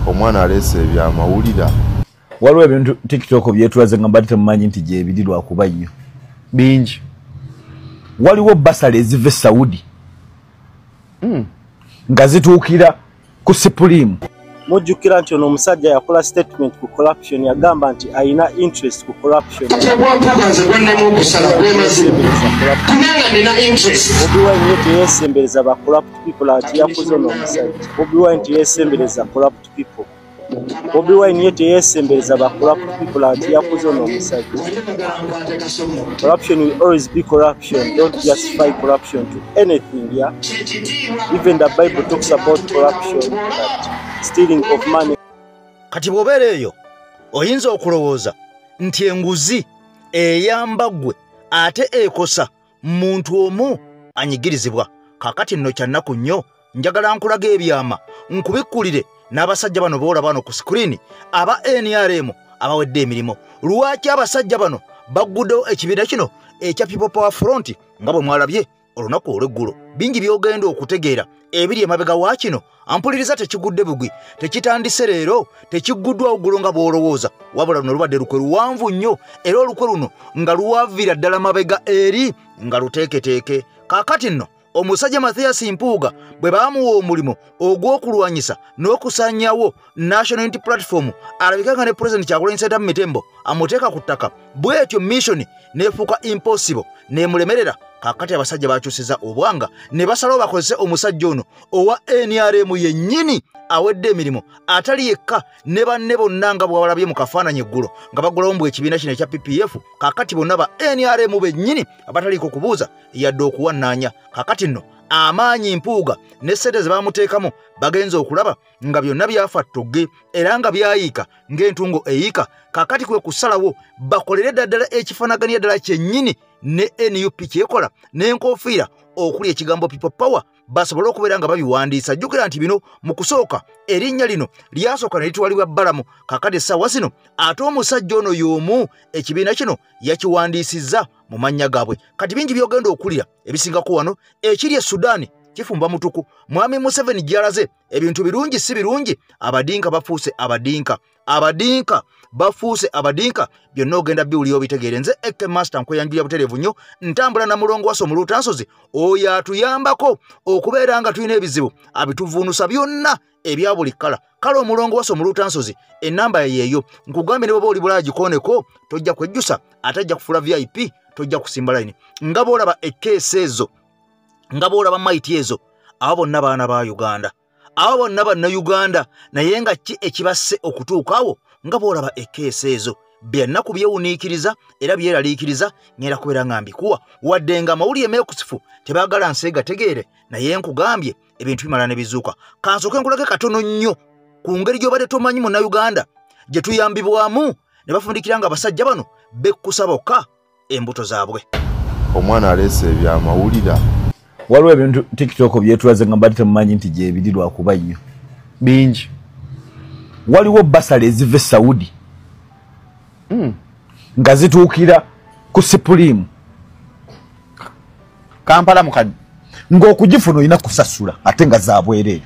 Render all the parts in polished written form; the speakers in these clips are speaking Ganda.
omwana alese ebyamawulira. Waliwo ebintu TikTok byetulaze nga mbadde temumanyi nti gye biri lwakuba nnyo bingi. Waliwo basale eziva e Saudi nga zituukira ku Supreme. Mujjukira nti ono omusajja yakola statement ku corruption, yagamba nti alina interest ku corruption. Bobi Wine yete yesembereza ba corrupt people ati yakoze ono omusajja. Bobi Wine yesembereza corrupt people. Bobi Wine yete yesembereza ba corrupt people ati yakoze ono omusajja. Corruption will always be corruption. Don't justify corruption to anything, yeah? Even the Bible talks about corruption, stealing of money. Kati bwobeereeyo oyinza okulowooza nti enguzi eyamba gwe ate ekosa muntu omu anyigirizibwa. Kakati nno kyannaku nnyo njagala nkulaga ebyama nkubikkulire n'abasajja bano boolaba bano ku screen aba NRM abawedde emirimu. Lwaki abasajja bano baggudewo ekibiina kino ekya People Power Front nga bwe mwalabye olunaku olw'eggulo? Bingi byogenda okutegeera ebiri emabega wa kino. Ampuliriza tekigudde bugwi, tekitandise leero, tekiguddwa oggulo nga bw'olowooza, wabula luno lubadde lukwe luwanvu nnyo era olukwe luno nga luwaavira ddala mabega eri nga luteeketeeke. Kaakati nno omusajja Mathias Mpuuga bwe baamuwa omulimu ogw'okulwanyisa n'okusaanyawo National Unity Platform alabikanga ne President Kyagulanyi Ssentamu Mitembo amuteeka ku ttaka, bw'etyo mission n'efuuka impossible n'emulemerera. Kakati abasajja bakyusiza obwanga ne basalawo bakozese omusajja ono owa NRM yennyini awedde emirimu atali yekka ne banne bonna nga bw'abalabye mu kafaananyi eggulo nga bagulawo ekibiina kino ekya PPF. Kakati bonna ba NRM bennyini abataliiko kubuuza yadde okuwannaanya. Kakati nno amaanyi Mpuuga ne ssente ze bamuteekamu bagenza okulaba nga byonna byafa ttogge era nga byayiika ng'entungo eyiika. Kakati kwe kusalawo bakolere ddala ekifaanaganya ddala kyennyini ne NUP kyekola n'enkofiira okuli ekigambo People Power basobole okubeera nga babiwandiisa. Jjukira nti bino mu kusooka erinnya lino lyasooka ne litwalibwa Balamu. Kakati essaawa zino ate omusajja ono y'omu ekibiina kino yakiwandiisizza mu mannya gaabwe. Kati bingi byogenda okulira ebisingako wano ekiri e Sudaani kifumba mutuku. Mwami Museveni gyalaze ebintu birungi si birungi. Abadinka bafuuse abadinka, abadinka bafuuse abadinka. Byonna ogenda biwulira obitegeere. Nze Eke Master nkweyanjulira butereevu nnyo, ntambula na mulongo waso mu Lutansozi oyo atuyambako okubeera nga tulina ebizibu abituvuunusa byonna ebya buli kkala. Kale omulongo waso mu Lutansozi ennamba yeeyo. Nkugambye ne bw'oba oli bulaya gikooneko tojja kwejjusa, atajja kufuula VIP, tojja kusimba layini. Nga bw'olaba ekkeesi ezo, nga bw'olaba maiti ezo, abo bonna baana ba Uganda, abo bonna bannayuganda, naye nga ki ekibasse okutuukaawo? Nga bw'olaba ekkeesi ezo byennaku byewuniikiriza era byeraliikiriza ngenda kubeera nga mbikuwa wadde nga amawulire meekusifu tebaagala nsi gategeere, naye nkugambye ebintu bimala ne bizuuka. Kansooke nkulage katono nnyo ku ngeri gy'obadde tomanyi munnayuganda gye tuyambibwamu ne bafundikira nga abasajja bano bekkusa bokka embuto zaabwe. Omwana alese ebyamawulira. Waliwo ebintu TikTok byetulaze nga mbadde temumanyi nti gye biri lwakuba nnyo bingi. Waliwo basale eziva e Saudi nga zituukira ku Supreme Kampala mukadde ng'okugifuna olina kusasula ate nga zaabwereere.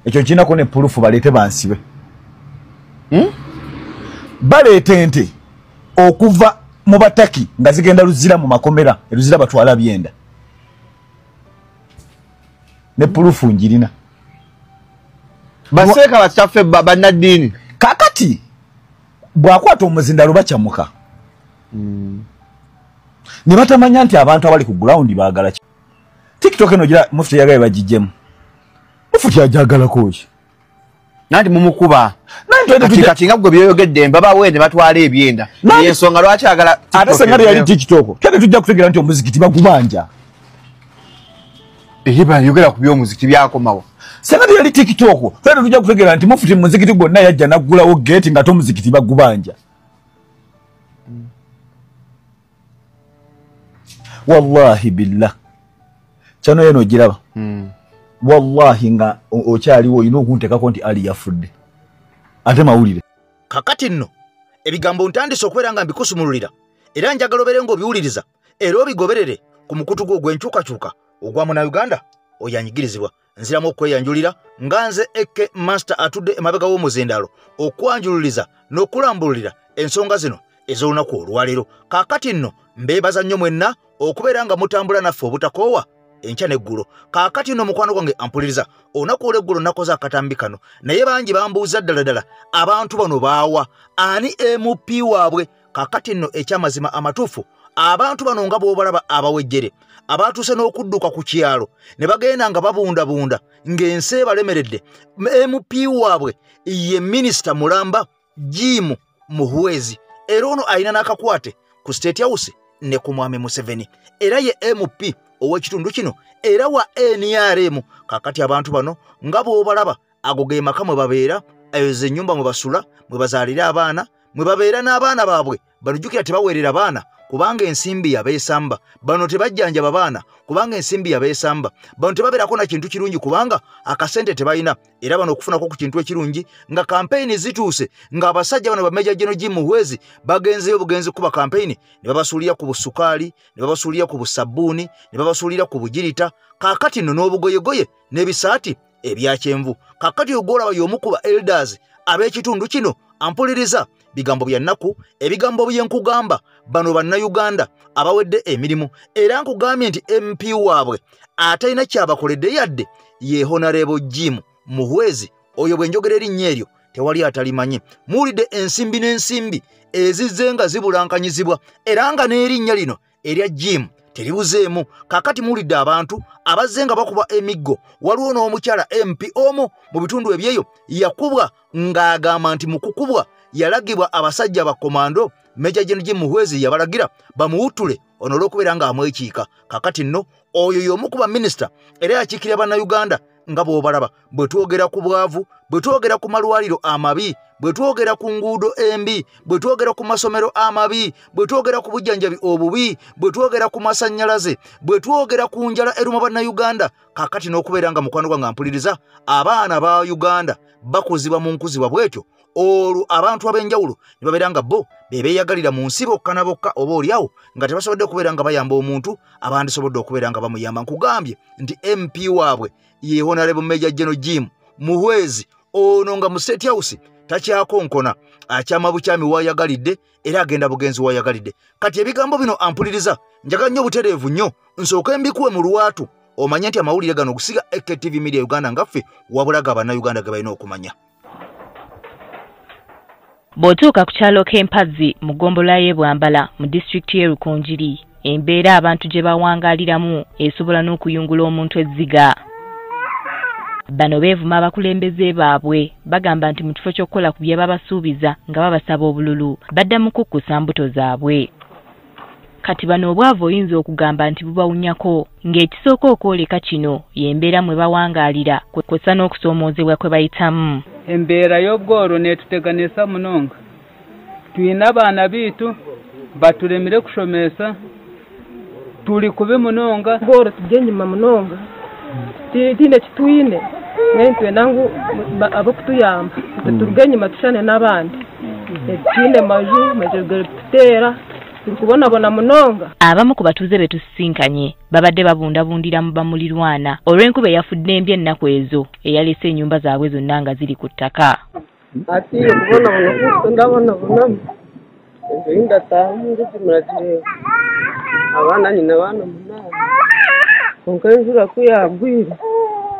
Ekyo kinako ne pulufu baleete bansibe. Baleeta ente okuva mu Bataki nga zigenda Luzira mu makomera, Luzira batwala byenda ne pulufu njirina. baseeka bakyaffe bannaddiini. Kakati bw'akwata omuzindalo bakyamuka ne batamanya nti abantu abali ku ground baagala ki. TikTok eno gira Mufti yagaye bagijjemu. Mufti ajagalako ki? Nanti mumukuba. Kati nga gwe byeyogedde mbabawe ne batwala ebyenda. Ensonga lwaki agala ate sengari yali TikTok. Kyade tujja kutegeera nti omuzikiti bagubanja. Ehiba yogera ku by'omuzikiti byakomawo. Sengari yali TikTok. Kyade tujja kutegeera nti Mufti muzikiti gwonna yajja naggulawo gate nga tomuzikiti bagubanja. Wallahi billah. Chano yeno giraba. Wallahi nga okyaliwo olina okunteekako nti ali yafudde ate mawulire. Kakati nno ebigambo ntandise okubeera nga mbikusumululira era njagala obeere ng'obiwuliriza era obigoberere ku mukutu gwo ogw'enkyukakyuka ogwa Munnayuganda oyo anyigirizibwa. nziramu okweyanjulira nga nze Eke Master atudde emabega w'omuzindalo okwanjululiza n'okulambulira ensonga zino ez'olunaku olwaleero. Kaakati nno mbeebaza nnyo mwenna okubeera nga mutambula naffe obutakoowa enkya n'eggulo. Kaakati nno mukwano gwange ampuliriza olunaku olw'eggulo nakoze akatambi kano naye bangi bambuuza ddala abantu bano baawa ani MP waabwe. Kaakati nno ekyamazima amatuufu abantu bano nga bw'obalaba abawejjere abaatuuse n'okudduka ku kyalo ne bagenda nga babundabunda ng'ensi ebalemeredde. MP waabwe ye Minisita Mulamba Jim Muhwezi era ono alina n'akakwate ku State House ne ku Mwami Museveni era ye MP ow'ekitundu kino era wa NRM. Kaakati abantu bano nga bw'obalaba ago ge maka mwe babeera, eyo ze nnyumba mwe basula, mwe bazaalira abaana, mwe babeera n'abaana baabwe. Banojjukira tebaweerera baana kubanga ensimbi yabeesamba. Bano tebajjanjaba baana kubanga ensimbi yabeesamba. Bano tebabeerako na kintu kirungi kubanga akasente tebalina. Era bano okufunako ku kintu ekirungi nga kampeyini zituuse ng'abasajja bano ba Meja General Jim Muhwezi bagenzeyo bugenzi kuba kampeyini ne babasuulira ku busukaali, ne babasuulira ku busabbuuni, ne babasuulira ku bugirita. Kaakati nno n'obugoyegoye n'ebisaati ebya kyenvu. Kaakati ogwolaba y'omu ku ba elders ab'ekitundu kino ampuliriza bigambo bya nnaku, ebigambo byenkugamba bano bannayuganda abawedde emirimu. Era nkugambye nti MP waabwe atalina kyabakoledde yadde ye Honorable Jim Muhwezi. Oyo bwe njogera erinnya eryo tewali atalimanyi. Muwulidde ensimbi n'ensimbi ezizze nga zibulankanyizibwa era nga n'erinnya lino erya Jim teribuzeemu. Kaakati muwulidde abantu abazze nga bakuba emiggo. Waliwo n'omukyala MP omu mu bitundu ebyeyo yakubwa ng'agamba nti mu kukubwa yalagibwa abasajja ba komando. Meja General Jim Muhwezi yabalagira bamuwutule ono olw'okubeera ng'amwekiika. Kaakati nno oyo y'omu ku baminisita era yakiikirira bannayuganda nga bw'obalaba bwe twogera ku bwavu, bwe twogera ku malwaliro amabi, bwe twogera ku nguudo embi, bwe twogera ku masomero amabi, bwe twogera ku bujjanjabi obubi, bwe twogera ku masannyalaze, bwe twogera ku njala eruma bannayuganda. Kaakati n'okubeera nga mukwano gwange ampuliriza abaana ba Uganda bakuzibwa mu nkuzibwa bwetyo olwo abantu ab'enjawulo ne babeera nga bo beeyagalira mu nsi bokka na bokka oba oliawo nga tebasobodde okubeera nga bayamba omuntu abandisobodde okubeera nga bamuyamba. Nkugambye nti MP waabwe ye Honorable Meja General Jim Muhwezi ono nga mu State House takyakonkona akyama bukyami wayagalidde era agenda bugenzi wayagalidde. Kati ebigambo bino ampuliriza njaga nnyo butereevu nnyo nsooke mbikuwe mu lwatu omanye nti amawulire gano okusiga AKTV Media Uganda ngaffe wabulaga abannayuganda ge balina okumanya. Bw'otuuka ku kyalo k'Empazzi mu ggombolola y'e Bwambala mu disitulikiti y'e Rukungiri, embeera abantu gye bawangaaliramu esobola n'okuyungula omuntu ezziga. Bano beevuma abakulembeze baabwe bagamba nti mu kifo ky'okukola ku bye babasuubiza nga babasaba obululu badda mu kukkusa mbuto zaabwe. Kati bano obwavu oyinza okugamba nti bubawunyako ng'ekisooka okwoleka kino y'embeera mwe bawangaalira kw'ossa n'okusoomoozebwa kwe bayitamu. Embeera y'obworo neetuteganisa munonga. Tuyina abaana biitu batulemire kushomesa, tuli kubi munonga. Bworo tujje enyuma munonga. Tine kituyine nentwe nangu abokutuyamba turuge enyuma tushane n'abandi. Tine maju tutera turikubonabona munonga. Abamu ku batuuze be tusisinkanye babadde babundabundira mu bamulirwana olw'enkuba eyafudde embi ennaku ezo eyaleese ennyumba zaabwe zonna nga ziri ku ttaka. Ati ndabona ezo indatamu ndikimulatireba abaana nyina baana munana konka enjura kuyagwire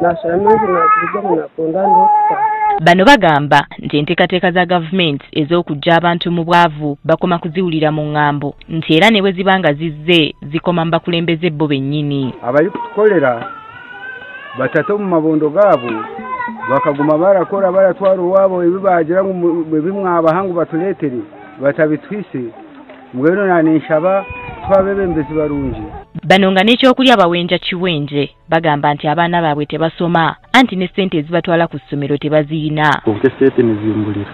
nashala menzi naturuga munakonda ndokutta. Bano bagamba nti enteekateeka za gavumenti ez'okujja abantu mu bwavu bakoma kuziwulira mu ŋŋambo nti era ne bwe ziba nga zizze zikoma mu bakulembeze bo bennyini. Abali kutukolera batata mu mabondo gaabo bakaguma barakora baratwara owaabo ebibaagira mu bimwe abahangu batuleetere batabitwise mbwenu naninshaba twabebembezi barungi. Bano nga n'ekyokulya bawenja kiwenje bagamba nti abaana baabwe tebasoma anti ne ssente ezibatwala ku ssomero tebazirina. Konke sente nizimbulira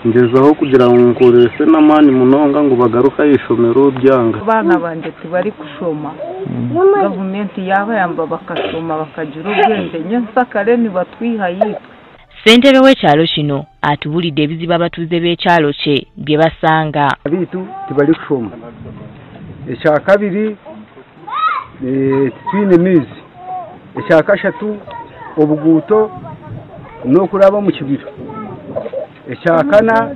ngezaho kugira ngo nkorese n'amaani munonga ngo bagaruka ishomero byanga. Abaana banje tibari kushoma gavumenti yabayamba bakashoma bakagira ubwenge nyensakale nibatwiha yitwe. Ssentebe w'ekyalo kino atubulidde ebizibu abatuuze b'ekyalo kye bye basanga. Abiitu tibali kushoma. Ekyakabiri twine mizi ekyakashatu obuguuto n'okuraba mu kibira, ekyakana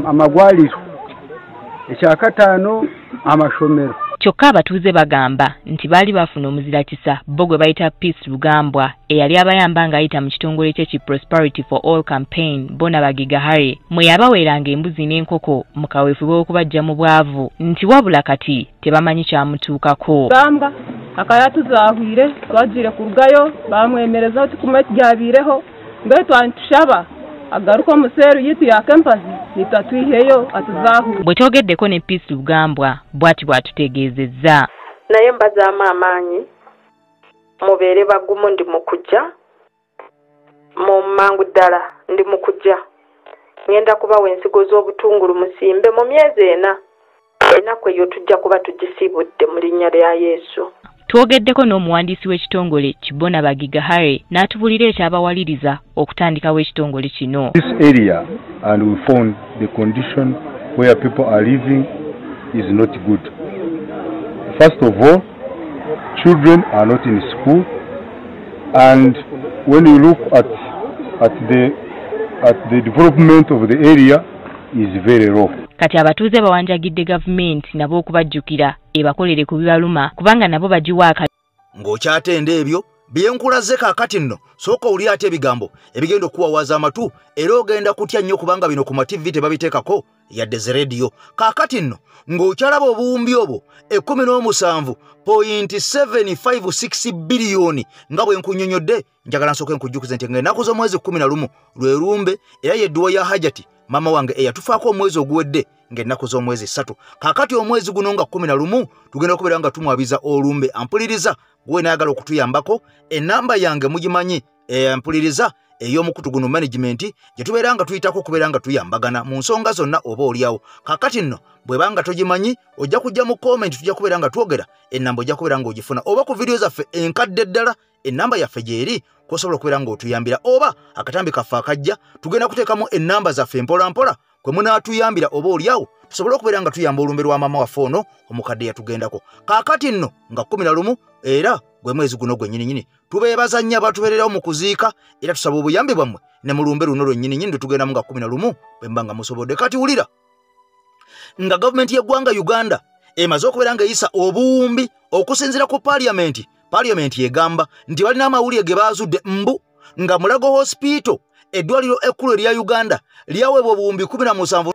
amagwaliro, ekyakataano amashomero. Kyokka abatuuze bagamba nti baali bafuna omuzira kisa bo gwe bayita Peace Rugambwa eyali abayamba ng'ayita mu kitongole kye Prosperity for All campaign Bona Bagigahare mwe yabaweeranga embuzi n'enkoko mu kaweefube w'okubajja mu bwavu nti wabula kati tebamanyi kyamutuukako. Gamba akayatuzaahwire twagire kurugayo bamwemereza oti kumwejjabiireho ngaye twantushaba agaruka museru yitu ya campus nitatwiheyo atuzaahwire. Bwe twogeddeko ne Peace Rugambwa bw'ati bw'atutegeezezza. Naye mbazaamu amaanyi mubeere bagumu ndi mu kujja mu mangu ddala ndi mu kujja ngenda kubawa ensigo z'obutungulu musimbe mu myezi ena ennaku eyo tujja kuba tugisiibudde mu linnya lya Yesu. Twogeddeko n'omuwandiisi w'ekitongole Bona Bagigahare n'atubulira ekyabawaliriza okutandikawo ekitongole kino. This area and we found the condition where people are living is not good. First of all, children are not in school, and when you look at the development of the area is very low. Kati abatuuze bawanjagidde gavumenti nabo okubajjukira ebakolere ku bibaluma kubanga nabo bagiwaaka. Ng'okyatenda ebyo byenkulaze kaakati nno sooka oli ate ebigambo ebigenda okuwawaza amatu era ogenda kutya nnyo kubanga bino ku mativi tebabiteekako yadde ze rediyo. Kaakati nno ng'okyalaba obuwumbi obwo 17.756 biliyoni nga bwe nkunnyonnyodde njagala nsooke nkujjukize nti ng'ennaku z'omwezi 11 lwe lumbe era yedduwa ya Hajati mama wange eyatufaako omwezi oguwedde ng'ennaku z'omwezi 3. Kaakati omwezi guno nga 11 tugenda okubeera nga tumwabiza olumbe. Ampuliriza gwe naagala okutuyambako enamba yange mugimanyi ampuliriza ey'omukutu guno management gye tubeera nga tuyitako okubeera nga tuyambagana mu nsonga zonna oba oliawo. Kaakati nno bwebanga togimanyi ojja kujja mu comment tujja kubeera nga twogera ennamba ojja kubeera nga ogifuna oba ku video zaffe enkadde ddala ennamba yaffe gyeri kosobola okubeera nga otuyambira oba akatambi kaffe akajja tugenda kuteekamu ennamba zaffe mpola mpola kwe munaatuyambira oba oliawo tusobole okubeera nga tuyamba olumbe lwa mama waffe ono omukadde yatugendako. Kaakati nno nga 11 era gwe mwezi guno gwe nnyini tubeebaza nnyo abatubeererawo mu kuziika era tusaba obuyambi bwammwe ne mu lumbe luno lwennyini tugendamu nga 11 bwe mba nga musobodde. Kati wulira nga gavumenti y'eggwanga Uganda emaze okubeera nga eyisa obuwumbi okusinziira ku paaliyamenti egamba nti balina amawulire ge baazudde mbu nga Mulago Hospital eddwaliro ekkulu erya Uganda lyaweebwa obuwumbi 17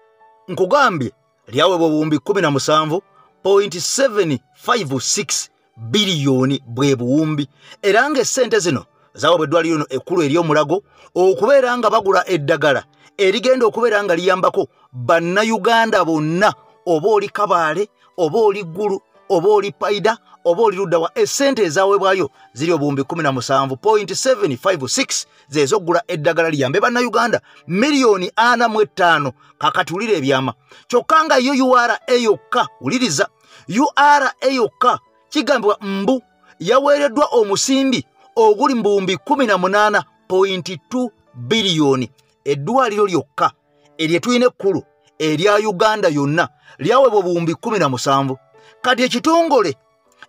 nkugambye lyaweebwa obuwumbi 17.756 biliyoni bwe buwumbi era ng'essente zino zaweebwa eddwaliro lino ekkulu ery'Omulago okubeera nga bagula eddagala erigenda okubeera nga liyambako bannayuganda bonna oba oli Kabaale oba oli Ggulu oba oli Paida oba oli Luddawa essente ezaweebwayo ziri obuwumbi 17.756 zezogula eddagala liyambe bannayuganda miliyoni 45. Kakati wulira ebyama kyokka nga yo URA yokka wuliriza URA yokka kigambibwa mbu yaweereddwa omusimbi oguli mu buwumbi 18.2 biliyoni. Eddwaliro lyokka eryetulina ekkulu erya Uganda yonna lyaweebwa obuwumbi 17. Kati ekitongole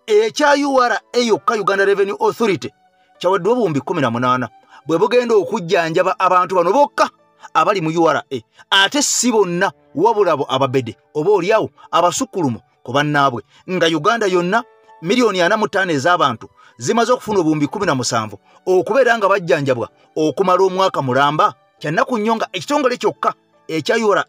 ekya URA yokka Uganda Revenue Authority kyaweddwa obuwumbi 18 bwe bugenda okujjanjaba abantu bano bokka abali mu URA ate si bonna wabula abo ababede oba oliawo abasukkulumu ku bannaabwe nga Uganda yonna miliyoni 45 ez'abantu zimaze okufuna obuwumbi 17 okubeera nga bajjanjabwa okumala omwaka mulamba. Kyannaku nnyo nga ekitongole kyokka ekya URA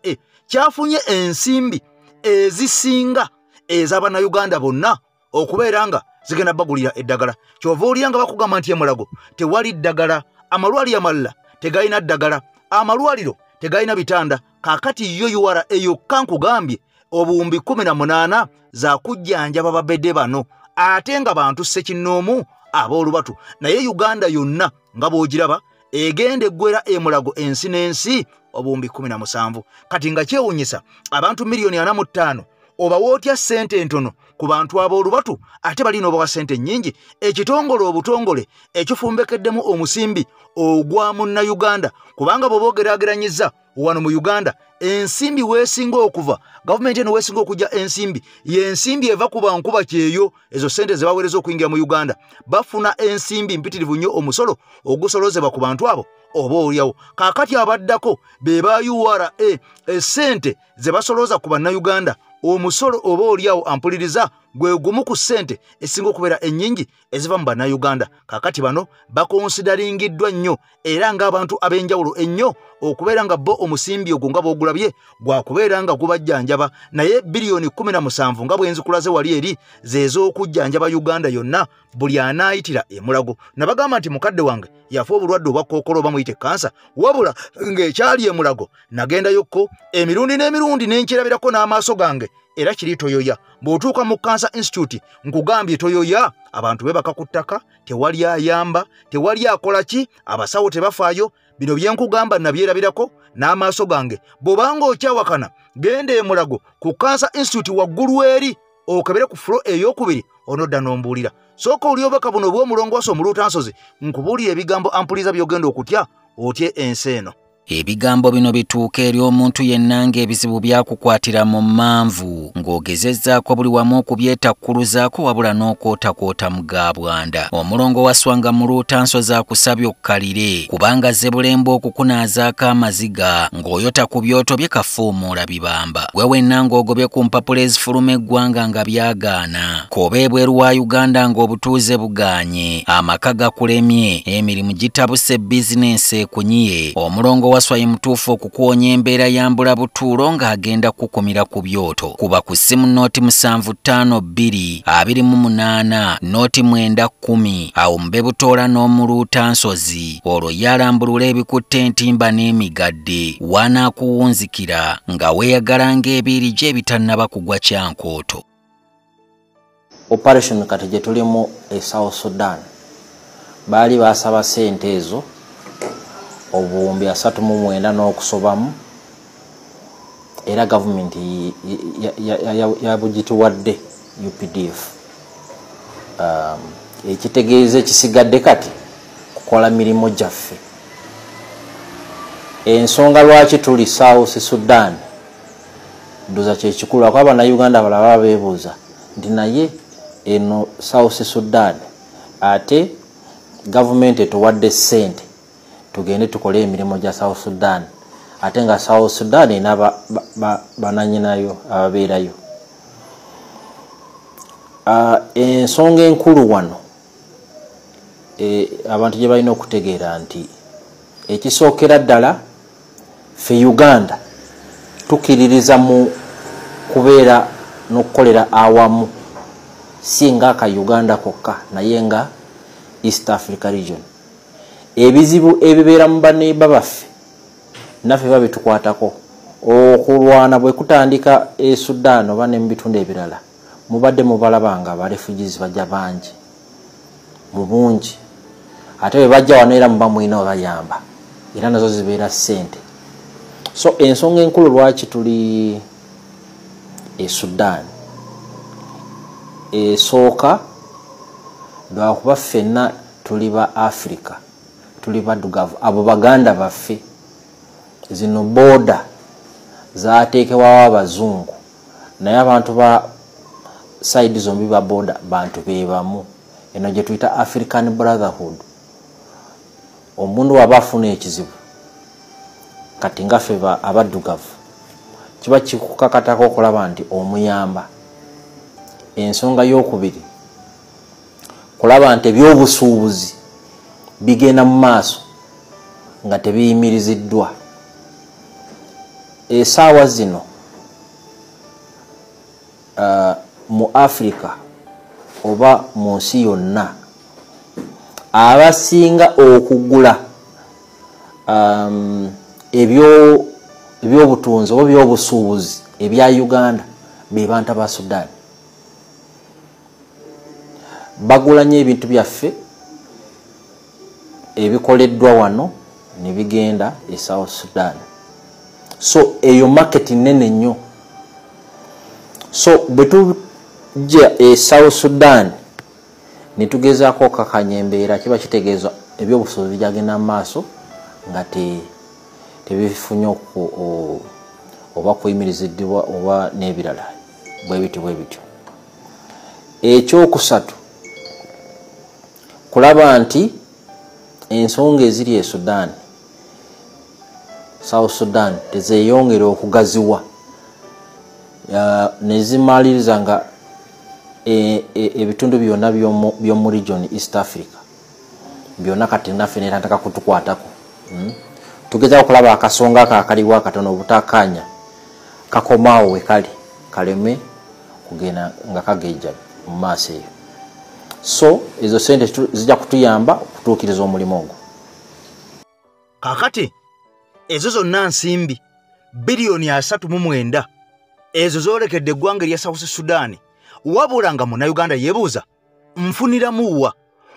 kyafunye ensimbi ezisinga ez'abannayuganda bonna okubeera nga zigenda bagulira eddagala. Kyova olya nga bakugamba nti eMulago tewali ddagala, amalwaliro amalala tegalina ddagala, amalwaliro tegalina bitanda. Kaakati yo URA yokka nkugambye obuwumbi 18 za kujjanjaba babedde bano ate nga bantu ssekinnoomu ab'olubatu. Naye Uganda yonna nga bw'ogiraba egenda eggwera eMulago ensi n'ensi obuwumbi 17. Kati nga kyewuunyisa abantu miliyoni 45 oba wootya ssente entono ku bantu ab'olubatu ate balina obawa ssente nnyingi ekitongole obutongole ekifumbekeddemu omusimbi ogwa munnayuganda kubanga bw'oboogerageranyiza wano mu Uganda ensimbi weesinga okuva gavumenti eno weesinga okujja ensimbi y'ensimbi eva ku bankuba kyeyo ezo ssente ze baweereza okuyingira mu Uganda bafuna ensimbi mpitirivu nnyo omusolo ogusolozebwa ku bantu abo oba olyawo kaakati abaddako be ba URA essente ze basoloza ku bannayuganda omusolo oba olyawo ampuliriza gwe gumu ku ssente esinga okubeera ennyingi eziva mu bannayuganda kaakati bano bakonsidaringiddwa nnyo era ng'abantu ab'enjawulo ennyo okubeera nga bo omusimbi ogwo nga bw'ogulabye gwakubeera nga gubajjanjaba naye biliyoni 17 nga bwenzikulaze wali eri zez'okujjanjaba Uganda yonna buli anaayitira emulago nabagamba nti mukadde wange yafa obulwadde obwa kookolo oba muyite kansa wabula ng'ekyali emulago nagendayokko emirundi n'emirundi n'enkyerabirako n'amaaso gange era kiri toyoya bw'otuuka mu Cancer Institute nkugambye toyoya abantu bebaka ku ttaka tewali ayamba tewali akola ki abasawo tebafaayo bino byenkugamba nabyerabirako n'amaaso gange bw'obanga okyawakana genda emulago ku Cancer Institute waggulu eri okebere ku fulo ey'okubiri onodda n'ombuulira sooka oli obubaka buno obw'omulongoosa omuluutansozi nkubuulira ebigambo ampuliza by'ogenda okutya otye ensi eno Ebigambo bino bituuka eri omuntu yenna ng'ebizibu byakukwatira mu manvu ng'ogezezzaako buli wamu okubyetakkuluzaako wabula n'okwotakwota mu gaabwanda. Omulongo wa Swanga mu Luutansozi akusabye okkalire kubanga zze bulembe okukunaazaako amaziga ng'oyota ku byoto bye kafuumuula bibamba. Gwe wenna ng'ogobye ku mpapula ezifuluma eggwanga nga byagaana. Koba ebweru wa Uganda ng'obutuuze bugaanye. Amaka gakulemye, emirimu gitabuse bizinensi ekunyiye. Omulongo waswaye mutuufu okukuwonya embeera yambula butuulo ng'agenda kukumira ku byoto. Kuba ku ssimu nooti 7552 28 nooti 910 awo mube butoola n'omuluutansozi olwo yalambulula ebikutte entimba n'emigadde wanaakuwunzikira nga weeyagala ng'ebiiri gye ebitannaba kugwa kyankooto. Operation kati gye tulimu e South Sudan baali basaba ssente ezo obuwumbi 39 n'okusobamu era gavumenti yabugituwadde UPDF. Ekitegeeza ekisigadde kati kukola mirimu gyaffe. Ensonga lwaki tuli South Sudan ndoza kyekikulu ako Abannayuganda balaba beebuuza nti naye eno South Sudan ate gavumenti etuwadde ssente tugende tukole emirimu gya South Sudan ate nga South Sudan ena bananyinayo ababeerayo. Ensonga enkulu wano abantu gye balina okutegeera nti ekisookera ddala ffe Uganda tukiririza mu kubeera n'okukolera awamu si nga aka Uganda kokka naye nga East Africa region. Ebizibu ebibeera mu baneiba baffe naffe babitukwatako. Okulwana bwe kutandika e Sudan oba ne mu bitundu ebirala mubadde mubalabanga ba refugees bajja bangi mu bungi ate bwe bajja wano era muba mulina bayamba era nazo zibeera ssente. So ensonga enkulu lwaki tuli e Sudan esooka lwakuba ffenna tuli ba Africa tuli baddugavu abo baganda baffe zino boda zaateekebwawo abazungu naye abantu ba side zombi ba boda bantu beebamu eno gye tuyita African Brotherhood. Omuntu waba afuna ekizibu kati nga ffe abaddugavu kiba kikukakatako okulaba nti omuyamba. Ensonga y'okubiri kulaba nti ebyobusuubuzi bigenda mu maaso nga tebiyimiriziddwa. Essaawa zino mu Africa oba mu nsi yonna abasinga okugula ebyobutunzi oba ebyobusuubuzi ebya Uganda be bantu ba Sudan. Bagula nnyo ebintu byaffe ebikoleddwa wano ne bigenda e South Sudan. So eyo market nene nnyo. So bwe tujja South Sudan nitugezaako kakanya embeera kiba kitegeeza ebyobusobozi byagenda mu maaso nga tebifunye oba kuyimiriziddwa oba n'ebirala bwe bityo. Ekyokusatu kulaba nti ensonga eziri e Sudan, South Sudan tezeeyongera okugaziwa nezimaliriza nga ebitundu byonna by'omu region East Africa byonna kati naffe netataka kutukwatako. Tugezaako kulaba akasonga akaliwo akatono obutakanya kakomaawo wekali kaleme kugenda nga kageja mu maaso eyo. So ezo sente zijja kutuyamba okutuukiriza omulimu ogwo. Kakati ezo zonna nsimbi biliyoni 3.9 ezo zoolekedde eggwanga erya South Sudan, wabula nga Munnayuganda yeebuuza nfuniramu wa?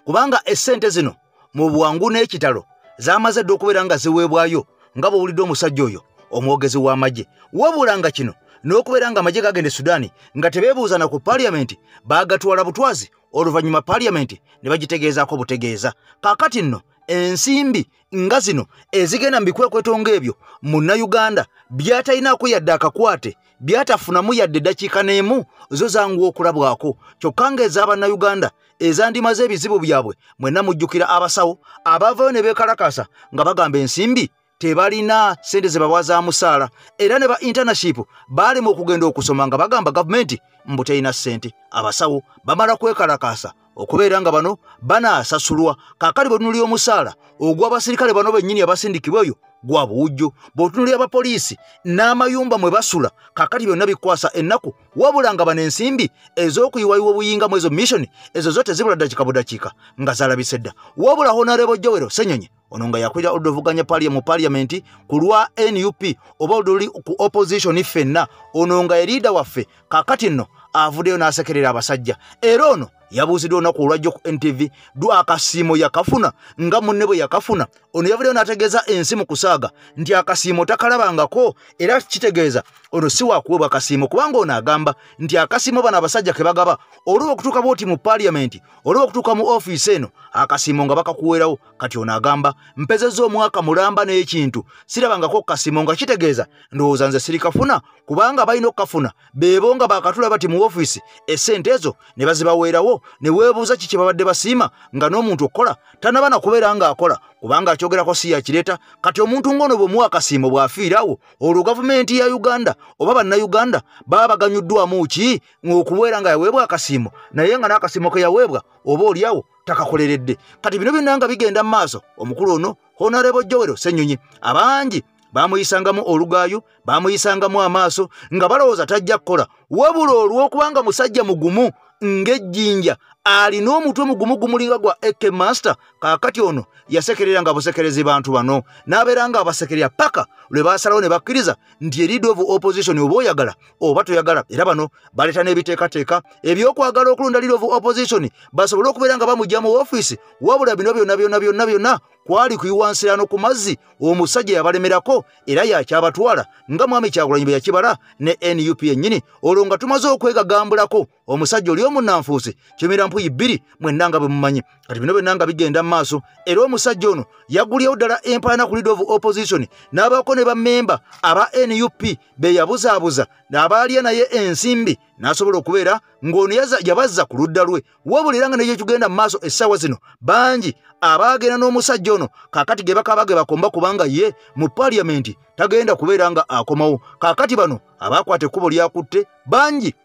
Kubanga essente zino mu bwangu n'ekitalo zamaze dde okubeera nga ziweebwayo nga bw'owulidde omusajja oyo omwogezi w'amagye, wabula nga kino n'okubeera nga amagye gagenda e Sudaani nga tebeebuuza na ku paaliyamenti baagatwala butwazi oluvannyuma paaliyamenti ne bagitegeezaako butegeeza. Kaakati nno ensimbi nga zino ezigenda mu bikwekweto ng'ebyo Munnayuganda by'atalinaako yadde akakwate byatafunamu yadde eddakiika n'emu zo zanguwa okulabwako, kyokka ng'ez'Abannayuganda ezandimaze ebizibu byabwe mwenna mujjukira abasawo abavayo ne beekalakasa nga bagamba ensimbi tebalina sente ze bawa za musaala, era ne ba internship baalema okugenda okusoma nga bagamba gavumenti mbu terina ssente. Abasawo bamala kwekalakasa okubeera nga bano banaasasulwa. Kaakali bwetunulira omusaala ogw'abasirikale bano bennyini abasindikibwa eyo gwa buwujjo, bw'otunulira abapoliisi n'amayumba mwe basula kaakati byonna bikwasa ennaku, wabula nga bano ensimbi ez'okuyiwayiwa obuyinga mu ezo mission ezo zo tezibula ddakiika budakiika nga zaalabise dda. Wabula Honorable Joel Ssenyonyi ono nga yakwira oddovuganya mu paaliyamenti ku lwa NUP oba oluli ku opposition ffenna, ono nga eriida waffe kaakati nno avuddeyo n'asekerera abasajja. Era ono yabuuziddwa olunaku olwajjo ku NTV dwa akasiimo yakafuna nga munne bwe yakafuna. Ono yavuddeyo n'ategeeza ensi mu kusaaga nti akasiimo takalabangako, era kitegeeza ono si waakuweebwa akasiimo, kubanga ono agamba nti akasiimo bano abasajja ke bagaba olwo okutuuka bwoti mu paaliyamenti olwo okutuuka mu ofiisi eno akasiimo nga bakakuweerawo. Kati ono agamba mpezezza omwaka mulamba n'ekintu sirabangako kasiimo, nga kitegeeza ndowooza nze sirikafuna, kubanga balina okukafuna beebo nga bakatula bati mu ofiisi essente ezo ne bazibaweerawo. Ne weebuuza kiki babadde basiima nga n'omuntu okola tanaba na kubeera nga akola, kubanga akyogerako si yakireeta. Kati omuntu ng'ono bw'omuwa akasiimo bw'afiirawo olwo gavumenti ya Uganda oba Bannayuganda baba baganyuddwamu ki okubeera nga yaweebwa akasiimo, naye nga n'akasiimo ke yaweebwa oba oliawo takakoleredde. Kati bino byonna nga bigenda mu maaso, omukulu ono Honorable Joel Ssenyonyi abangi bamuyisangamu olugaayo, bamuyisangamu amaaso nga balowooza tajja kukola, wabula olw'okubanga musajja mugumu ng'ejjinja alina omutwe mugumu gumulinga gwa AK Master. Kaakati ono yasekerera nga busekerezi bantu bano n'abeera nga abasekerera paka lwe baasalawo ne bakkiriza nti leader of opposition oba oyagala oba toyagala. Era bano baleeta n'ebiteekateeka ebyokwagala okulonda leader of opposition basobole okubeera nga bamugya mu ofiisi, wabula bino byonna kwali kuyiwansirano ku mazzi. Omusajja yabalemerako era yakyabatwala nga Mwami Kyagulanyi bwe yakibala ne NUP yennyini. Olwo nga tumaze okwegagambulako omusajja oli omunnanfuusi Kimera Mpuyi 2 mwenna nga bwe mumanyi. Kati bino byonna nga bigenda mu maaso, era omusajja ono yaggulyewo ddala empayana ku leader of opposition n'abaako ne bammemba aba NUP be yabuzaabuza n'abaalya naye ensimbi n'asobola okubeera ng'ono yabazza ku ludda lwe. Wabula era nga nekyo kigenda mu maaso essaawa zino bangi abaagenda n'omusajja ono kaakati ge bakaba ge bakomba, kubanga ye mu paaliyamenti tagenda kubeera nga akomawo. Kaakati bano abaakwata ekkubo lyakutte bangi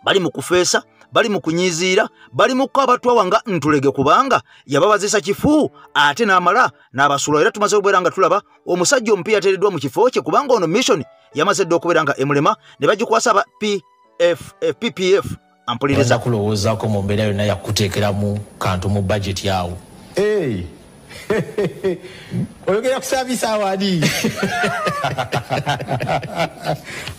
bali mu kufeesa, bali mu kunyiiziira, bali mu kukabatwawa nga ntulege, kubanga yababazisa kifuu ate n'amala n'abasula. Era tumaze okubeera nga tulaba omusajja omupi yateereddwa mu kifo kye, kubanga ono mission yamaze dde okubeera nga emulema ne bagikwasa aba PPF. Ampuliriza kulowoozaako mu mbeera yonna yakuteekeramu kantu mu budget yawo. Oyogera kusabisa awadi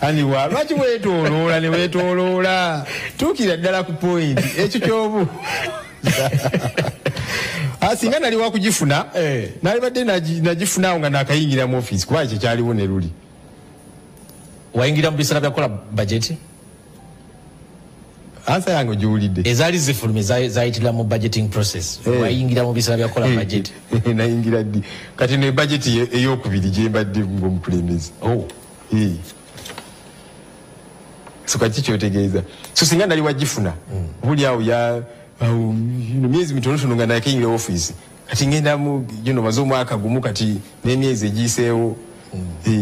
aniwa lwaki weetooloola ne weetooloola, tuukira ddala ku point ekyo kyobu asinga nali wakugifuna nalibadde nagifunaawo nga nakayingira mu ofiisi, kuba ekyo kyaliwo ne luli. Wayingira mu biseera byakola bajeti? Answer yango giwulidde. Ezaali zifulumye zayitira mu budgeting process. Wayingira mu bisala byakola budget. Nayingira ddi. Kati ne budget ey'okubiri gye mbadde ng'omukulembeze. So kati kyotegeeza. So singa nali wagifuna. Buli awo ya myezi mitonotono nga nakeyingira office. Kati ngenda mu maze omwaka gumu kati n'emyezi egiyiseewo.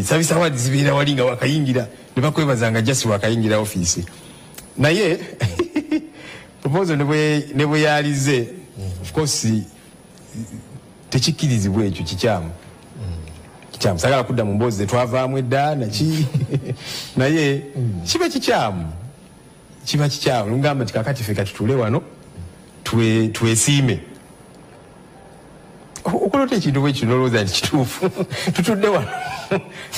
Service awards zibeera wali nga wakayingira ne bakwebazanga just wakayingira office. Naye proposal ne bwe yalize of course tekikirizibwa ekyo kikyamu sagala kudda mu mboozi twavaamu edda naki naye kiba kikyamu ngamba nti kakati ffe kati tule wano twesiime okulota ekintu bwe kino olowooza nti kituufu tutudde wano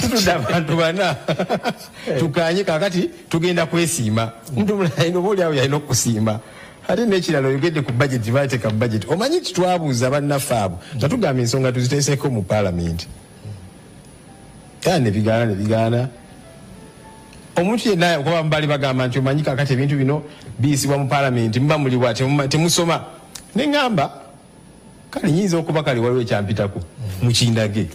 tutudde abantu bana tukanye kakati tugenda kwesiima omuntu mulala oba oli awo yalina okusiima ate n'ekirala oyogedde ku budget bateeka budget omanyi nti twabuuza bannaffe abo nga tugamba ensonga tuziteeseko mu paalamenti ne bigaana omuntu yenna okuba mubali bagamba nti omanyi kakati ebintu bino biyisibwa mu paalamenti muba muliwa temusoma ne ŋŋamba kale nyinza okuba kale waliwo ekyampitako mukindage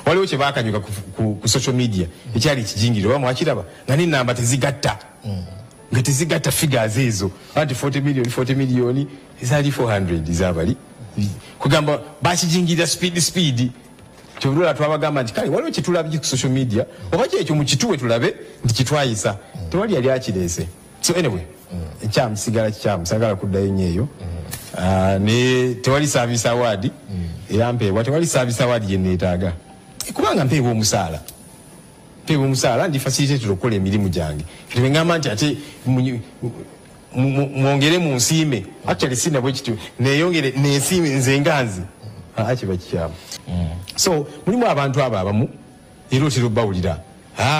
waliwo kye baakanyuka ku social media ekyali ekijingiriro oba mwakiraba nga n'ennamba tezigatta nga tezigatta figures ezo anti 40 million ezaali 400 ezabali kugamba bakijingirira speed kyobulula twabagamba nti kale waliwo kyetulabye ku social media oba kyekyo mukituwe tulabe nti kitwayisa tewali yali akireese so anyway ekyamu sigala kikyamu sagala kuddayo nnyo eyo ne tewali service award eyampeebwa tewali service award yenneetaaga kubanga mpeebwa omusaala ndi facilitated okukola emirimu gyange kati ngamba nti ate mwongere mu nsiime actually sina bwe kityo neeyongere nensiime nze nganzi kiba kikyamu so mulimu abantu abo abamu era otera obbawulira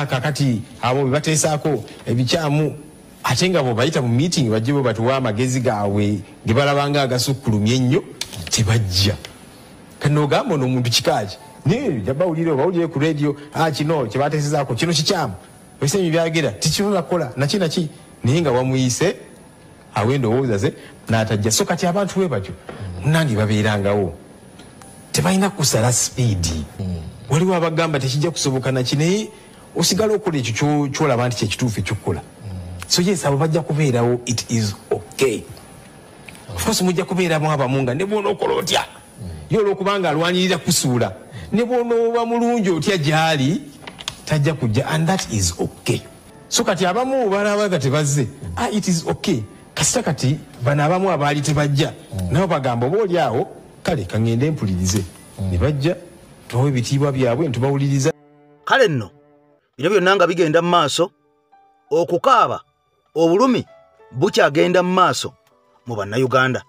kakati abo bebateesaako ebikyamu ate nga bwebayita mu meeting bajje bwe batuwa amagezi gaabwe ge balabanga agasukkulumye ennyo tebajja kati n'ogamba ono omuntu kikaaki jabawulire obawulire ku radio kino kyebateesezaako kino kikyamu ebisenyi byagera tikisobola kukola naki naye nga wamuyise awe endowooza ze n'atajja so kati abantu bwe batyo munange babeerangawo tebalina kusala sipiidi waliwo abagamba tekijja kusoboka naki naye osigala okukola ekyo kyolaba nti kyekituufu ekyokukola so yes abo bajja kubeerawo it is okay of course mujja kubeeramu abamu nga ne bwona okola otya ye olwokubanga alwanyirira kusuula ne bwona oba mulungi otya gyali tajja kujja and that is okay so kati abamu balaba nga tebazze it is okay kasita kati bano abamu abaali tebajja nabo bagamba oba oli awo kale kangende mpulirize ne bajja tubawe ebitiibwa byabwe ntubawuliriza kale nno bino byonna nga bigenda mu maaso okukaaba obulumi bukyagenda mu maaso mu bannayuganda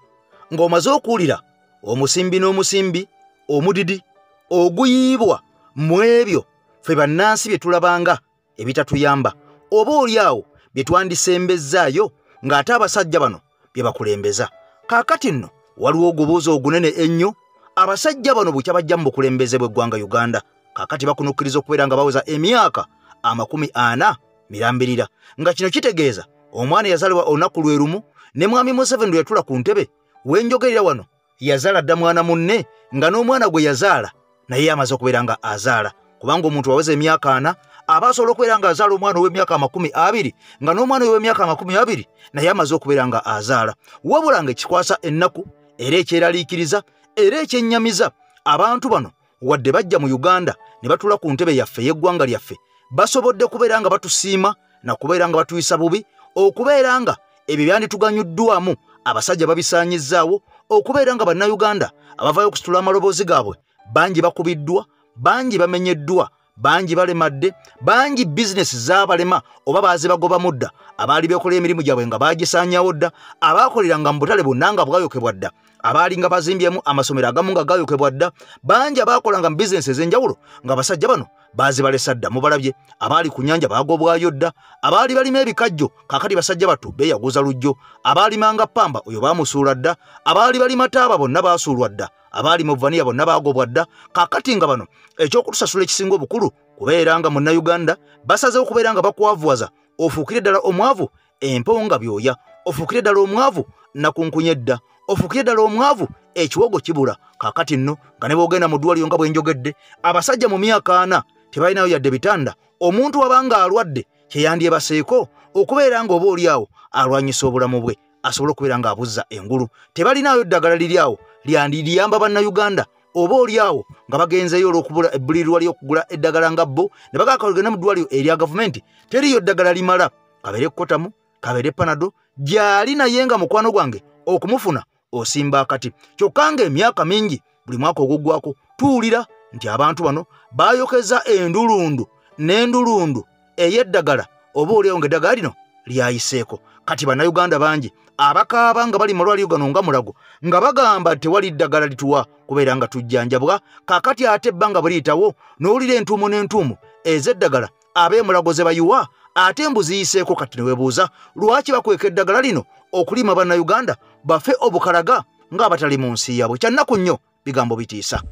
ng'omaze okuwulira omusimbi n'omusimbi omudidi oguyiibwa mu ebyo ffe bannansi bye tulabanga ebitatuyamba oba oli awo bye twandisembezzaayo ng'ate abasajja bano bye bakulembeza kaakati nno waliwo ogubuuza ogunene ennyo abasajja bano bukya bajja mu bukulembeze bw'eggwanga Uganda kaakati bakunukkiriza okubeera nga baweza emyaka 40 mirambirira nga kino kitegeeza omwana yazaalibwa olunaku lwe lumu ne mwami Museveni lwe yatula ku ntebe wenjogerera wano yazaala dda mwana munne nga n'omwana gwe yazaala naye amaze okubeera nga azaala kubanga omuntu waweza emyaka 4 aba asobola okubeera nga azaala omwana ow'emyaka 20 nga n'omwana ow'emyaka 20 naye amaze okubeera nga azaala wabula nga ekikwasa ennaku era ekyeraliikiriza era ekyennyamiza abantu bano wadde bajja mu Uganda ne batula ku ntebe yaffe y'eggwanga lyaffe basobodde kubeera nga batusiima na kubeera nga batuyisa bubi okubeera nga ebyo byandituganyuddwamu abasajja babisaanyizzaawo okubeera nga bannayuganda abavaayo okusitula amaloboozi gaabwe bangi bakubiddwa bangi bamenyeddwa bangi balemadde bangi bizinesi z'abalema oba baazibagoba mudda abaali beekola emirimu gyabwe nga baagisaanyaawo dda abaakoleranga mu butale bonna nga bwayokebwa dda abaali nga bazimbyemu amasomero agamu nga gayokebwa dda bangi abaakolanga mu bizinesi ez'enjawulo nga abasajja bano baazibalesa dda mubalabye abaali ku nnyanja baagobwayo dda abaali balima ebikajjo kaakati basajja bato beeyaguza lujjo abaalimanga pamba oyo baamusuula dda abaali balima taaba bonna baasuulwa dda abaali mu vaniya bonna baagobwa dda kaakati nga bano ekyokutusasula ekisinga obukulu kubeera nga munnayuganda basazeewo kubeera nga bakwavuwaza ofuukire ddala omwavu emponga byoya ofukire ddala omwavu nakunkunye dda ofukire ddala omwavu ekiwogo kibula kaakati nno nga ne boogenda mu ddwaliro nga bwe njogedde abasajja mu myaka 4 tebalinayo yadde bitanda omuntu wabanga alwadde kyeyandyebaseeko okubeera nga oba oli awo alwanyisa obulamu bwe asobole okubeera ng'abuzza engulu tebalinayo ddagala liri awo lyandiriyamba bannayuganda oba oli awo nga bagenzeyo olw'okubula ebbulirwa ly'okugula eddagala nga bo ne bagaakalugenda mu ddwaliro erya gavumenti teriyo ddagala limala kabeere kotamu kabeere panado gy'ali naye nga mukwano gwange okumufuna osimba akati kyokka ng'emyaka mingi buli mwaka oguggwako tuwulira nti abantu bano baayokeza endulundu n'endulundu ey'eddagala oba oliawo ng'eddagala lino lyayiseeko kati bannayuganda bangi abakaaba nga bali malwaliro gano nga mulago nga bagamba tewali ddagala lituwa kubeera nga tujjanjabwa kaakati ate ebbanga bweriyitawo n'owulira entuumu n'entuumu ez'eddagala ab'emulago ze bayiwa ate embuzi yiseeko kati ne weebuuza lwaki bakweka eddagala lino okulima bannayuganda bafe obukalaga ng'abatali mu nsi yaabwe kyannaku nnyo bigambo bitiisa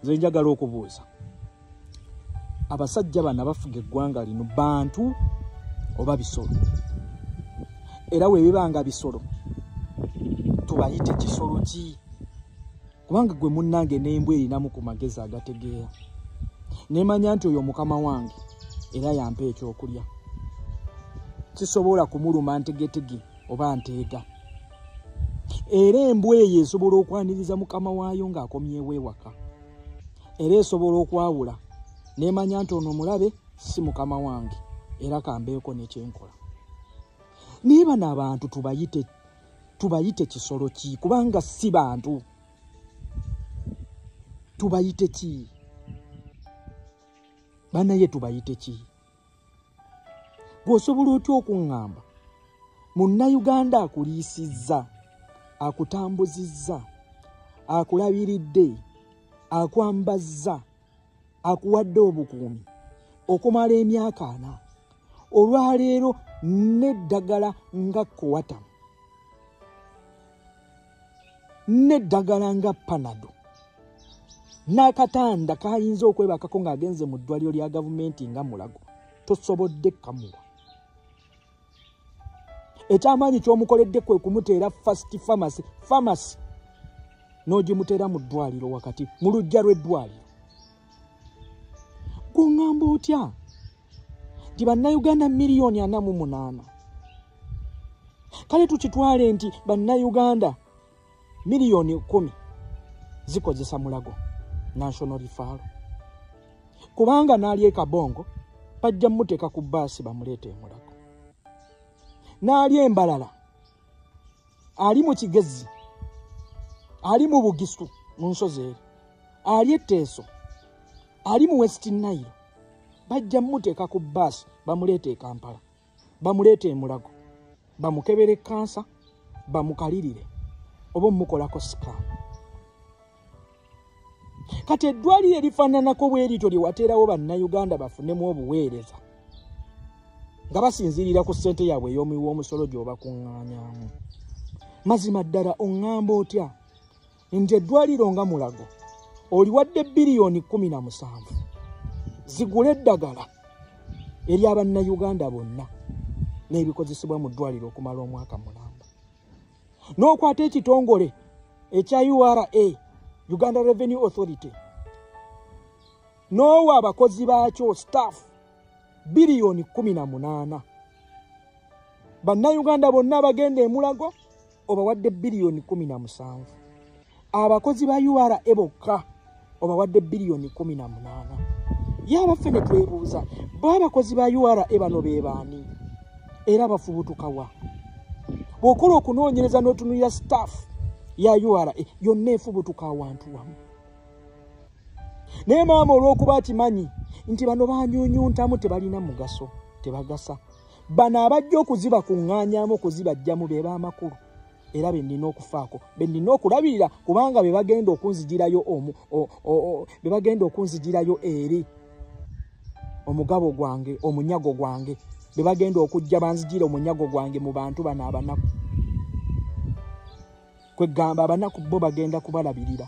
nze njagala okubuuza abasajja bano abafuga eggwanga lino bantu oba bisolo era weebibanga bisolo tubayite kisolo ki kubanga gwe munnange n'embwa erinamu ku magezi agategeera nemanya nti oyo mukama wange era yampa ekyokulya kisobola kumuluma ntegetege oba nteega era embwa eyo esobola okwaniriza mukama waayo ng'akomyewo ewaka era esobola okwawula nemanya nti ono mulabe si mukama wange era kambeeko nekyenkola naye bano abantu tubayite kisolo ki kubanga si bantu tubayite ki banaye tubayite ki gwosobola otya okuŋŋamba munnayuganda akuliisizza akutambuzizza akulabiridde akwambazza akuwadde obukuumi okumala emyaka 4 olwaleero n'eddagala nga kowata n'eddagala nga panado n'akatanda kayinza okwebakako ng'agenze mu ddwaliro lya gavumenti nga mulago tosobodde kamuwa ekyamaanyi ky'omukoledde kwe kumuteera fast pharmacy n'ogimuteera mu ddwaliro wakati mu lujja lw'eddwaliro kuŋŋamba otya nti bannayuganda miliyoni 48 kale tukitwale nti bannayuganda miliyoni 10 zikozesa mulago national referral kubanga n'ali Kabongo bajja muteeka ku bbaasi bamuleete mulago n'ali Embalala ali mu Kigezi ali mu Bugisu mu nsozi eri ali Etteeso ali mu West Nile bajja muteeka ku bbaasi bamuleete Kampala bamuleete mulago bamukebere kansa bamukalirire oba mukolako scan kati eddwaliro erifaananako bwerityo lyewateerawo bannayuganda bafunemu obuweereza nga basinziirira ku ssente yaabwe ey'omuwi w'omusolo gy'obakuŋŋaanyaamu mazima ddala oŋŋamba otya nti eddwaliro nga mulago oliwadde biliyoni 17 zigule eddagala eri abannayuganda bonna n'ebikozesebwa mu ddwaliro okumala omwaka mulamba n'okwata ekitongole ekya URA Uganda Revenue Authority n'owa abakozi baakyo staff biliyoni 18 bannayuganda bonna abagenda emulago obawadde biliyoni 17 abakozi ba URA bokka obawadde biliyoni 18 yabaffe ne twebuuza b'abakozi ba URA bano be baani era bafubutuka wa bw'okola okunoonyereza n'otunulira staff ya URA yonna efubutuka awantu wamu naye maama olw'okuba akimanyi nti bano banyuunyuntamu tebalina mugaso tebagasa bano abajja okuziba kuŋŋaanyaamu okuzibajjamu be b'amakulu era be nnina okufaako be nnina okulabirira kubanga be bagenda okunzigirayo eri omugabo gwange omunyago gwange be bagenda okujja banzigira omunyago gwange mu bantu bano abanaku kwegamba abanaku bo bagenda kubalabirira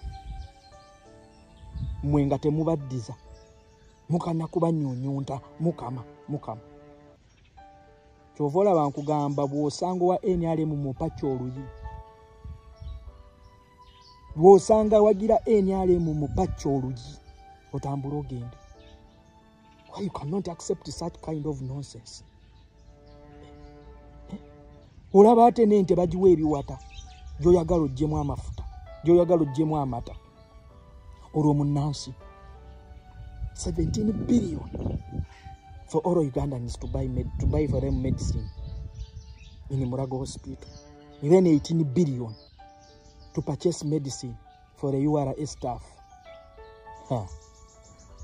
mwe nga temubaddiza mukana kubanyuunyunta mukama kyova olaba nkugamba bw'osanga wa NRM mu pakya oluyi, bw'osanga wagira NRM mu pakya oluyi, otambula ogende. Why you cannot accept such kind of nonsense? Olaba ate n'ente bagiwa ebiwata, gy'oyagala oggyemu amafuta, gy'oyagala oggyemu amata. Olwo munnansi 17 billion for all Ugandans to buy for them medicine in Murago Hospital. Even 18 billion to purchase medicine for the URA staff.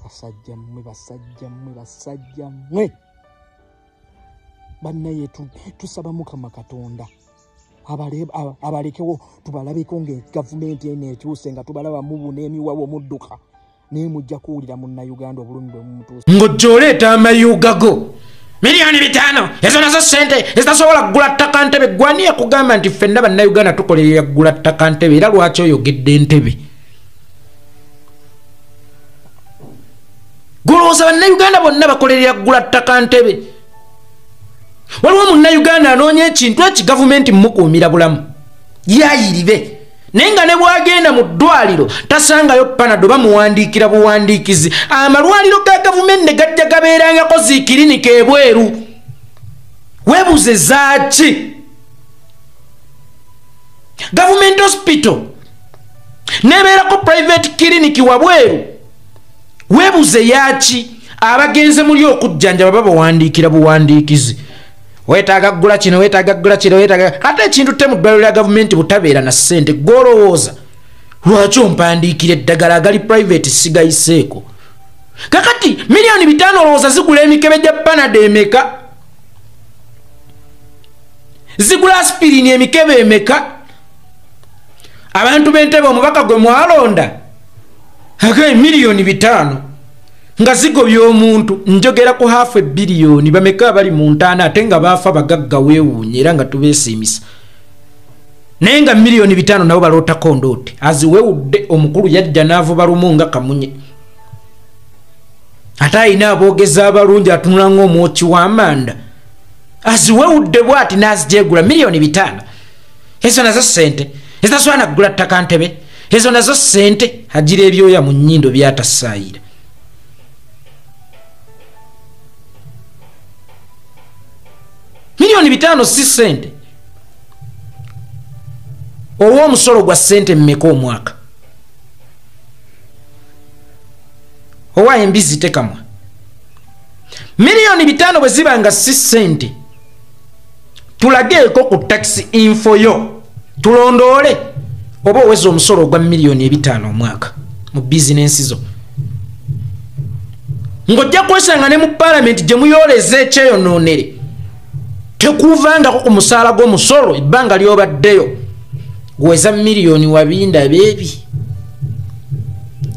Basajja mmwe. Bannaye tusaba Mukama Katonda abalekewo tubalabeko ng'egavumenti eno ekyuse nga tubalaba mubuna emiwawo mudduka naye mujja kuwulira munnayuganda obulumi bwe mumutuusa ng'ojja oleeta amayuga go miliyoni 5 ezo nazo ssente ezitasobola kugula ttaka ntebe. Gwani yakugamba nti ffenna bannayuganda tukolerera kugula ttaka ntebe era lwaki oyogedde entebe? Golowooza bannayuganda bonna bakolerera kugula ttaka ntebe? Waliwo munnayuganda anoonya ekintu eki gavumenti mmukuumira bulamu yayiribe, naye nga ne bwagenda mu ddwaliro tasangayo panado bamuwandiikira buwandiikizi. Amalwaliro ga gavumenti ne gajja gabeerangako ziikirinika ebweru. Weebuuze zaaki? Gavumenti hospital nebeerako private clinic wabweru. Weebuuze yaaki? Abagenze muli okujjanjaba babawandiikira buwandiikizi. Wetaaga kugula kino, wetaaga kugula kino, wetaaga ate ekintu te mu ddwaliro lya gavumenti butabeera na ssente. Gw'olowooza lwaki ompandiikira eddagala agali private sigayiseeko? Kakati miliyoni 5 olowooza zigula emikebe gya panado emeka? Zigula aspirini emikebe emeka? Abantu b'entebe omubaka gwe mwalonda agaye miliyoni 5 nga zigobya omuntu, njogera ku $500 million. Bameka bali mu ntaana ate nga baafa bagagga weewuunye era nga tubeesiimisa. Naye nga miliyoni 5 nabo balootako ndoote. Aziweewudde omukulu yajja n'avuba lumu nga kamunye. Ate ayina aboogeza abalungi atunula ng'omwoki w'amanda. Aziweewudde bw'ati n'azijeegula miliyoni 5. Ezo nazo ssente ezitasobola na kugula ttaka ntebe. Ezo nazo ssente agira ebyoya mu nnyindo by'atasaayira. Miliyoni 5 si ssente. Olwo omusolo gwa ssente mmeka omwaka? Owa embizi tekamwa. Miliyoni 5 bwe ziba nga si ssente, tulageeko ku tax info yo tulondoole oba oweza omusolo gwa miliyoni 5 omwaka mu bizinensi zo. Ng'ojja kwesanga ne mu parliament gye muyooleza ekyeyonoonere tekuvangako ku musaala gw'omusolo ebbanga ly'obaddeyo gweza miliyoni wabinda beebi.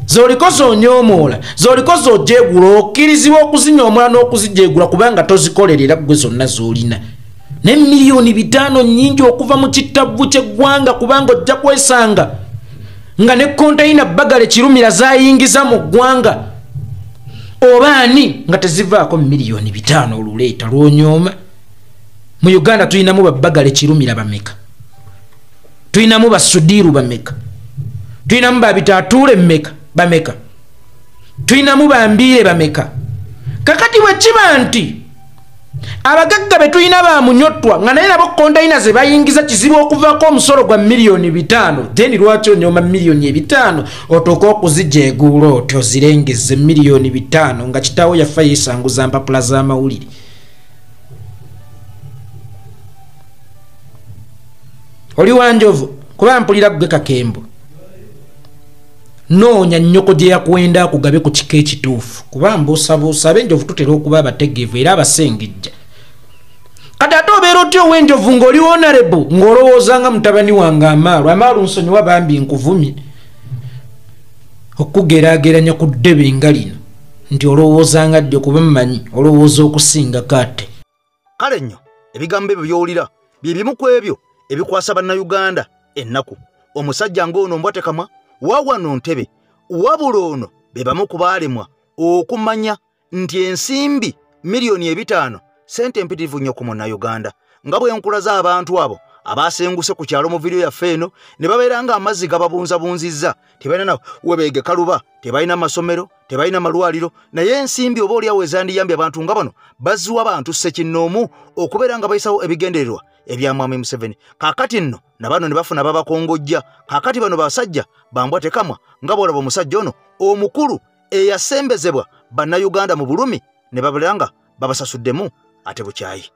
Zoliko zonyoomoola, zoliko zojeegula, okkirizibwa okuzinyoomoola n'okuzijeegula kubanga tozikolerera gwe zonna z'olina. Ne miliyoni 5 nnyingi okuva mu kittabu ky'eggwanga kubanga ojja kwesanga nga ne konteyina Bagale Kirumira zayingiza mu ggwanga oba ani nga tezivaako miliyoni 5 oluleeta lwonyooma. Mu Uganda tuyinamu ba Bagale Kirumira bameka, tuyinamu ba Sudiru bameka, tuyinamu ba Bitatuule mmeka bameka, tuyinamu ba Mbiire bameka. Kakati bwe kiba nti abagagga be tuyina ba Munyotwa nga naye nabo konteyina ze bayingiza kizibu okuvaako omusolo gwa miliyoni 5, then lwaki onyooma miliyoni 5 otooka okuzijeeguula otyo zirengeze miliyoni 5 nga kitaawo yafa yeesanguza mpapula z'amawulire. Oli wanjovu kuba mpulira gwe Kakembo noonya nnyoko gye yakwenda akugabe ku kika ekituufu kuba mbuusabuusa ab'enjovu tutera okuba abategeevu era abasengejja. Kati ate obeera otya ow'enjovu ng'oli honorable ng'olowooza nga mutabani wange Amaalu nsonyiwa bambi nkuvumye okugeraageranya ku ddebe nga lino nti olowooza nga ddyo kuba mmanyi olowooza okusinga kate. Kale nnyo ebigambo ebyo by'owulira bye bimu ku ebyo ebikwasa bannayuganda ennaku. Omusajja ng'ono mbwatekamwa wawano ntebe wabula ono be bamu ku baalemwa okumanya nti ensimbi miliyoni 5 sente mpitirivu nnyo ku Munnayuganda nga bwe nkulaza abantu abo abasenguse ku kyalo mu video yaffe eno ne babeera nga amazzi gababunzabunzizza tebalina webeege kaluba tebalina masomero tebalina malwaliro naye ensimbi oba oliawo ezandiyambye abantu nga bano baziwa abantu ssekinnoomu okubeera nga bayisawo ebigendererwa ebya Mwami Museveni kaakati nno na bano ne bafuna babakongojja kaakati bano basajja bambwa tekamwa nga bwolaba omusajja ono omukulu eyasembezebwa bannayuganda mu bulumi ne babeera nga babasasuddemu ate bukyayi